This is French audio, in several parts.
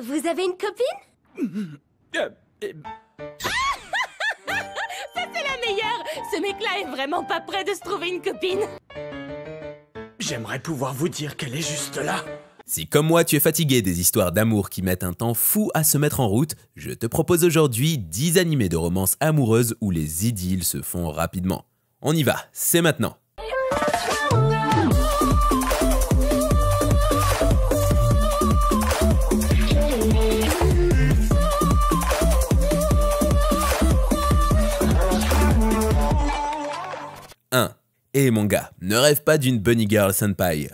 Vous avez une copine? Ça c'est la meilleure! Ce mec-là est vraiment pas prêt de se trouver une copine. J'aimerais pouvoir vous dire qu'elle est juste là. Si comme moi tu es fatigué des histoires d'amour qui mettent un temps fou à se mettre en route, je te propose aujourd'hui 10 animés de romances amoureuses où les idylles se font rapidement. On y va, c'est maintenant. Et mon gars, ne rêve pas d'une bunny girl senpai.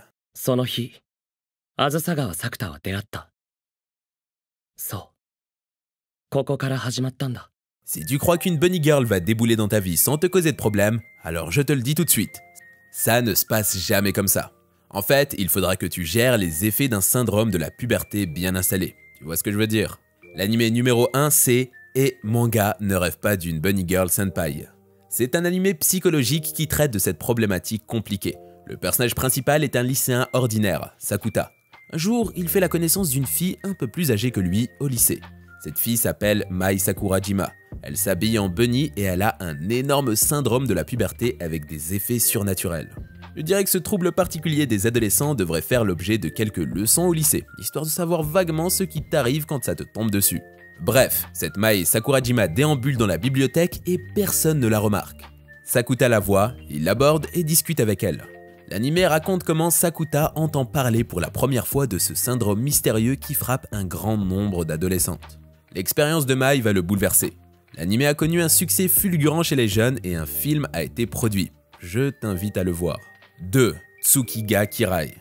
Si tu crois qu'une bunny girl va débouler dans ta vie sans te causer de problème, alors je te le dis tout de suite. Ça ne se passe jamais comme ça. En fait, il faudra que tu gères les effets d'un syndrome de la puberté bien installé. Tu vois ce que je veux dire? L'animé numéro 1 c'est « Et mon gars, ne rêve pas d'une bunny girl senpai ». C'est un animé psychologique qui traite de cette problématique compliquée. Le personnage principal est un lycéen ordinaire, Sakuta. Un jour, il fait la connaissance d'une fille un peu plus âgée que lui au lycée. Cette fille s'appelle Mai Sakurajima. Elle s'habille en bunny et elle a un énorme syndrome de la puberté avec des effets surnaturels. Je dirais que ce trouble particulier des adolescents devrait faire l'objet de quelques leçons au lycée, histoire de savoir vaguement ce qui t'arrive quand ça te tombe dessus. Bref, cette Mai Sakurajima déambule dans la bibliothèque et personne ne la remarque. Sakuta la voit, il l'aborde et discute avec elle. L'anime raconte comment Sakuta entend parler pour la première fois de ce syndrome mystérieux qui frappe un grand nombre d'adolescentes. L'expérience de Mai va le bouleverser. L'anime a connu un succès fulgurant chez les jeunes et un film a été produit. Je t'invite à le voir. 2. Tsukiga Kirai.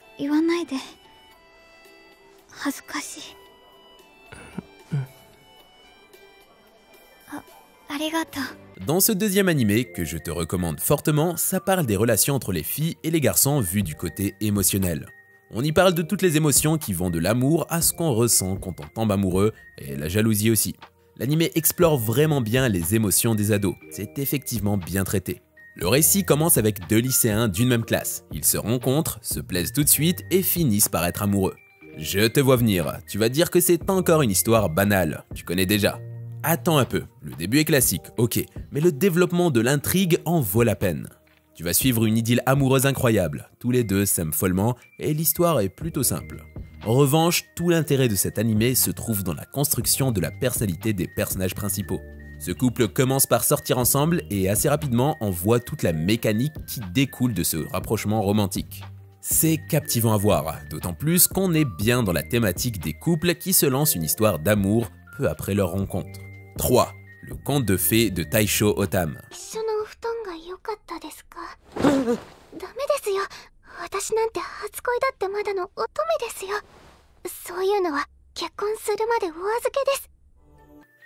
Dans ce deuxième animé, que je te recommande fortement, ça parle des relations entre les filles et les garçons vues du côté émotionnel. On y parle de toutes les émotions qui vont de l'amour à ce qu'on ressent quand on tombe amoureux, et la jalousie aussi. L'animé explore vraiment bien les émotions des ados, c'est effectivement bien traité. Le récit commence avec deux lycéens d'une même classe. Ils se rencontrent, se plaisent tout de suite et finissent par être amoureux. Je te vois venir, tu vas dire que c'est encore une histoire banale, tu connais déjà. Attends un peu, le début est classique, ok, mais le développement de l'intrigue en vaut la peine. Tu vas suivre une idylle amoureuse incroyable, tous les deux s'aiment follement et l'histoire est plutôt simple. En revanche, tout l'intérêt de cet animé se trouve dans la construction de la personnalité des personnages principaux. Ce couple commence par sortir ensemble et assez rapidement on voit toute la mécanique qui découle de ce rapprochement romantique. C'est captivant à voir, d'autant plus qu'on est bien dans la thématique des couples qui se lancent une histoire d'amour peu après leur rencontre. 3. Le conte de fées de Taisho Otam.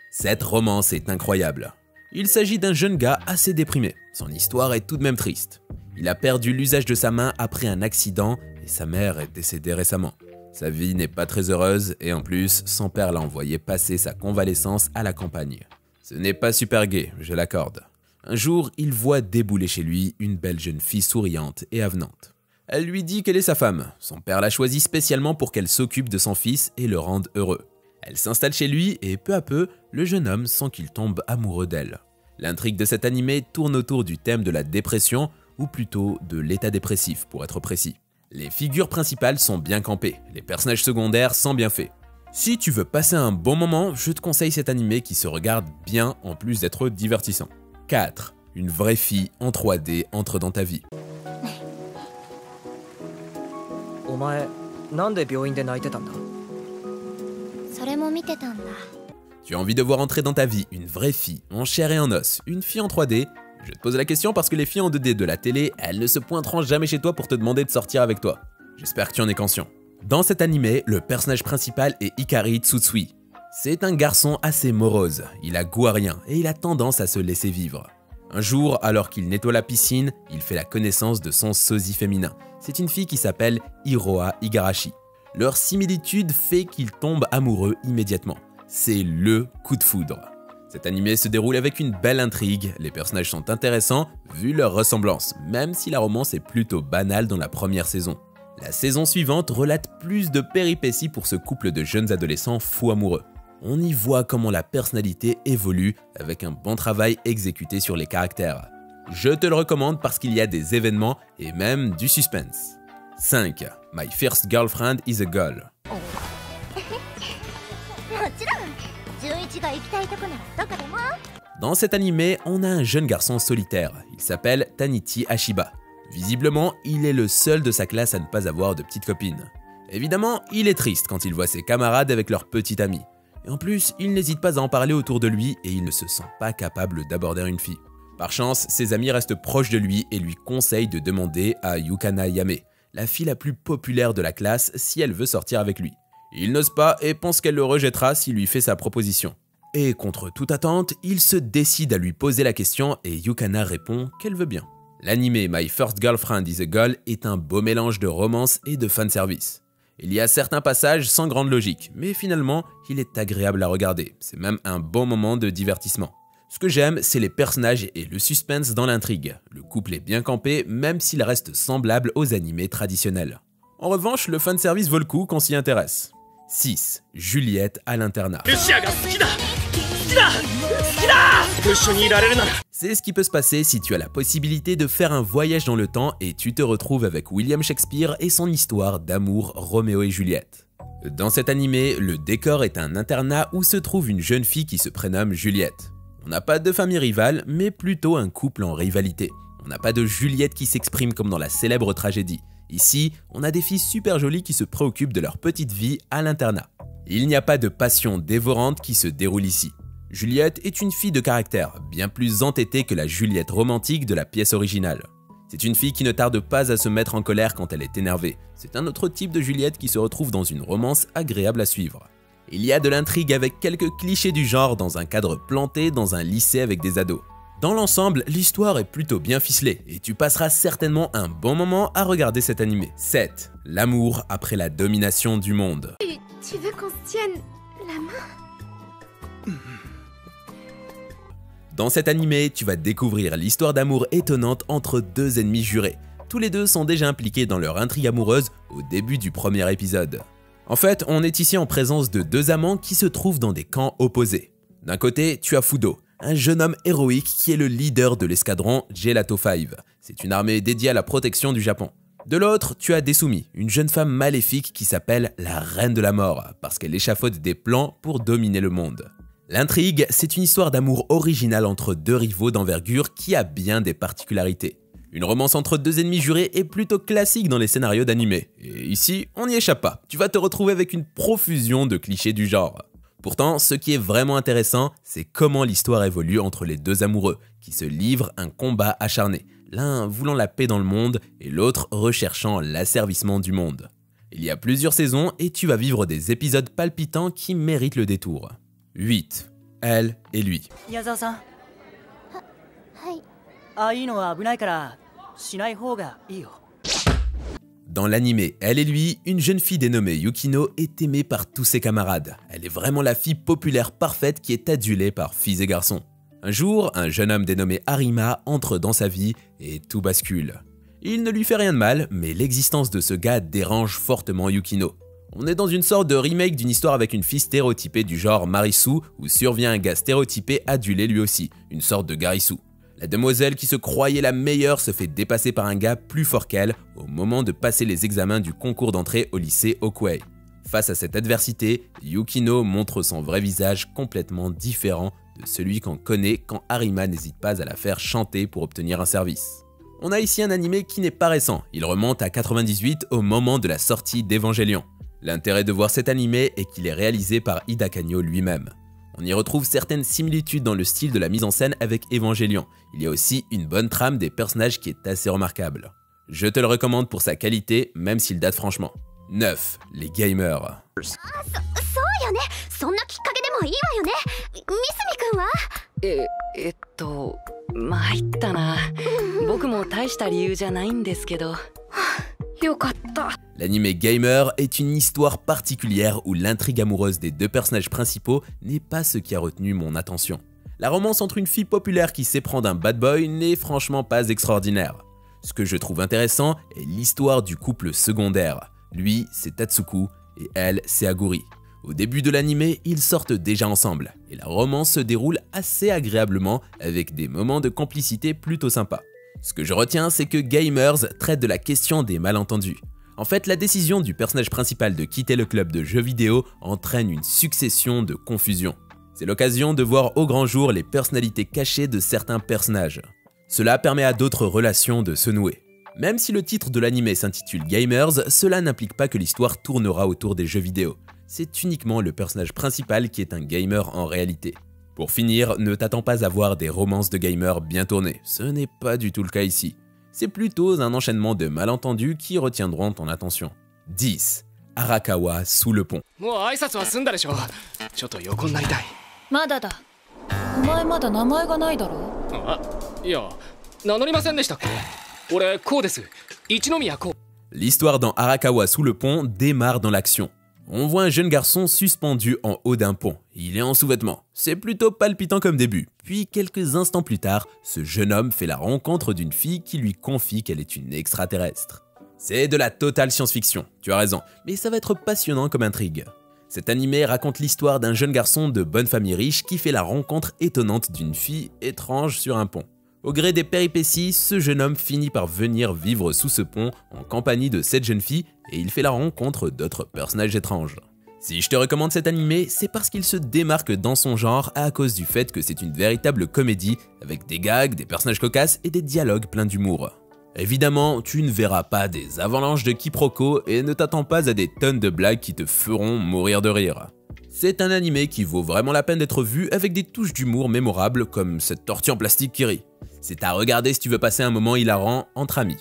Cette romance est incroyable. Il s'agit d'un jeune gars assez déprimé. Son histoire est tout de même triste. Il a perdu l'usage de sa main après un accident et sa mère est décédée récemment. Sa vie n'est pas très heureuse et en plus, son père l'a envoyé passer sa convalescence à la campagne. Ce n'est pas super gai, je l'accorde. Un jour, il voit débouler chez lui une belle jeune fille souriante et avenante. Elle lui dit qu'elle est sa femme. Son père l'a choisie spécialement pour qu'elle s'occupe de son fils et le rende heureux. Elle s'installe chez lui et peu à peu, le jeune homme sent qu'il tombe amoureux d'elle. L'intrigue de cet animé tourne autour du thème de la dépression, ou plutôt de l'état dépressif pour être précis. Les figures principales sont bien campées, les personnages secondaires sont bien faits. Si tu veux passer un bon moment, je te conseille cet animé qui se regarde bien en plus d'être divertissant. 4. Une vraie fille en 3D entre dans ta vie. Tu as envie de voir entrer dans ta vie une vraie fille en chair et en os, une fille en 3D? Je te pose la question parce que les filles en 2D de la télé, elles ne se pointeront jamais chez toi pour te demander de sortir avec toi. J'espère que tu en es conscient. Dans cet animé, le personnage principal est Hikari Tsutsui. C'est un garçon assez morose, il a goût à rien et il a tendance à se laisser vivre. Un jour, alors qu'il nettoie la piscine, il fait la connaissance de son sosie féminin. C'est une fille qui s'appelle Hiroa Igarashi. Leur similitude fait qu'il tombe amoureux immédiatement. C'est le coup de foudre. Cet animé se déroule avec une belle intrigue, les personnages sont intéressants vu leur ressemblance, même si la romance est plutôt banale dans la première saison. La saison suivante relate plus de péripéties pour ce couple de jeunes adolescents fous amoureux. On y voit comment la personnalité évolue avec un bon travail exécuté sur les caractères. Je te le recommande parce qu'il y a des événements et même du suspense. 5. My First Girlfriend is a Girl. Dans cet animé, on a un jeune garçon solitaire. Il s'appelle Tanichi Ashiba. Visiblement, il est le seul de sa classe à ne pas avoir de petite copine. Évidemment, il est triste quand il voit ses camarades avec leur petite amie. Et en plus, il n'hésite pas à en parler autour de lui et il ne se sent pas capable d'aborder une fille. Par chance, ses amis restent proches de lui et lui conseillent de demander à Yukana Yame, la fille la plus populaire de la classe, si elle veut sortir avec lui. Il n'ose pas et pense qu'elle le rejettera s'il lui fait sa proposition. Et contre toute attente, il se décide à lui poser la question et Yukana répond qu'elle veut bien. L'anime My First Girlfriend is a Girl est un beau mélange de romance et de fanservice. Il y a certains passages sans grande logique, mais finalement, il est agréable à regarder. C'est même un bon moment de divertissement. Ce que j'aime, c'est les personnages et le suspense dans l'intrigue. Le couple est bien campé, même s'il reste semblable aux animés traditionnels. En revanche, le fanservice vaut le coup qu'on s'y intéresse. 6. Juliette à l'internat. C'est ce qui peut se passer si tu as la possibilité de faire un voyage dans le temps et tu te retrouves avec William Shakespeare et son histoire d'amour Roméo et Juliette. Dans cet animé, le décor est un internat où se trouve une jeune fille qui se prénomme Juliette. On n'a pas de famille rivale, mais plutôt un couple en rivalité. On n'a pas de Juliette qui s'exprime comme dans la célèbre tragédie. Ici, on a des filles super jolies qui se préoccupent de leur petite vie à l'internat. Il n'y a pas de passion dévorante qui se déroule ici. Juliette est une fille de caractère, bien plus entêtée que la Juliette romantique de la pièce originale. C'est une fille qui ne tarde pas à se mettre en colère quand elle est énervée. C'est un autre type de Juliette qui se retrouve dans une romance agréable à suivre. Il y a de l'intrigue avec quelques clichés du genre dans un cadre planté dans un lycée avec des ados. Dans l'ensemble, l'histoire est plutôt bien ficelée et tu passeras certainement un bon moment à regarder cet animé. 7. L'amour après la domination du monde. Tu veux qu'on se tienne la main? Dans cet animé, tu vas découvrir l'histoire d'amour étonnante entre deux ennemis jurés. Tous les deux sont déjà impliqués dans leur intrigue amoureuse au début du premier épisode. En fait, on est ici en présence de deux amants qui se trouvent dans des camps opposés. D'un côté, tu as Fudo, un jeune homme héroïque qui est le leader de l'escadron Gelato 5. C'est une armée dédiée à la protection du Japon. De l'autre, tu as Desumi, une jeune femme maléfique qui s'appelle la Reine de la Mort, parce qu'elle échafaude des plans pour dominer le monde. L'intrigue, c'est une histoire d'amour originale entre deux rivaux d'envergure qui a bien des particularités. Une romance entre deux ennemis jurés est plutôt classique dans les scénarios d'animé. Et ici, on n'y échappe pas. Tu vas te retrouver avec une profusion de clichés du genre. Pourtant, ce qui est vraiment intéressant, c'est comment l'histoire évolue entre les deux amoureux, qui se livrent un combat acharné, l'un voulant la paix dans le monde et l'autre recherchant l'asservissement du monde. Il y a plusieurs saisons et tu vas vivre des épisodes palpitants qui méritent le détour. 8. Elle et lui. Yazawa-san. Dans l'animé Elle et lui, une jeune fille dénommée Yukino est aimée par tous ses camarades. Elle est vraiment la fille populaire parfaite qui est adulée par filles et garçons. Un jour, un jeune homme dénommé Arima entre dans sa vie et tout bascule. Il ne lui fait rien de mal, mais l'existence de ce gars dérange fortement Yukino. On est dans une sorte de remake d'une histoire avec une fille stéréotypée du genre Marisu, où survient un gars stéréotypé adulé lui aussi, une sorte de Garisu. La demoiselle qui se croyait la meilleure se fait dépasser par un gars plus fort qu'elle au moment de passer les examens du concours d'entrée au lycée Okuei. Face à cette adversité, Yukino montre son vrai visage complètement différent de celui qu'on connaît quand Arima n'hésite pas à la faire chanter pour obtenir un service. On a ici un animé qui n'est pas récent, il remonte à 98 au moment de la sortie d'Evangelion. L'intérêt de voir cet animé est qu'il est réalisé par Ida Kanyo lui-même. On y retrouve certaines similitudes dans le style de la mise en scène avec Evangelion. Il y a aussi une bonne trame des personnages qui est assez remarquable. Je te le recommande pour sa qualité, même s'il date franchement. 9. Les gamers. L'anime Gamer est une histoire particulière où l'intrigue amoureuse des deux personnages principaux n'est pas ce qui a retenu mon attention. La romance entre une fille populaire qui s'éprend d'un bad boy n'est franchement pas extraordinaire. Ce que je trouve intéressant est l'histoire du couple secondaire. Lui, c'est Tatsuku et elle, c'est Aguri. Au début de l'anime, ils sortent déjà ensemble et la romance se déroule assez agréablement avec des moments de complicité plutôt sympas. Ce que je retiens, c'est que Gamers traite de la question des malentendus. En fait, la décision du personnage principal de quitter le club de jeux vidéo entraîne une succession de confusions. C'est l'occasion de voir au grand jour les personnalités cachées de certains personnages. Cela permet à d'autres relations de se nouer. Même si le titre de l'anime s'intitule Gamers, cela n'implique pas que l'histoire tournera autour des jeux vidéo. C'est uniquement le personnage principal qui est un gamer en réalité. Pour finir, ne t'attends pas à voir des romances de gamers bien tournées, ce n'est pas du tout le cas ici. C'est plutôt un enchaînement de malentendus qui retiendront ton attention. 10. Arakawa sous le pont. まだだ。お前まだ名前がないだろ。いや、名乗りませんでしたっけ。俺こうです。一宮こう。 L'histoire dans Arakawa sous le pont démarre dans l'action. On voit un jeune garçon suspendu en haut d'un pont. Il est en sous-vêtements. C'est plutôt palpitant comme début. Puis quelques instants plus tard, ce jeune homme fait la rencontre d'une fille qui lui confie qu'elle est une extraterrestre. C'est de la totale science-fiction, tu as raison, mais ça va être passionnant comme intrigue. Cet animé raconte l'histoire d'un jeune garçon de bonne famille riche qui fait la rencontre étonnante d'une fille étrange sur un pont. Au gré des péripéties, ce jeune homme finit par venir vivre sous ce pont en compagnie de cette jeune fille et il fait la rencontre d'autres personnages étranges. Si je te recommande cet animé, c'est parce qu'il se démarque dans son genre à cause du fait que c'est une véritable comédie avec des gags, des personnages cocasses et des dialogues pleins d'humour. Évidemment, tu ne verras pas des avalanches de quiproquos et ne t'attends pas à des tonnes de blagues qui te feront mourir de rire. C'est un animé qui vaut vraiment la peine d'être vu avec des touches d'humour mémorables comme cette tortue en plastique qui rit. C'est à regarder si tu veux passer un moment hilarant entre amis.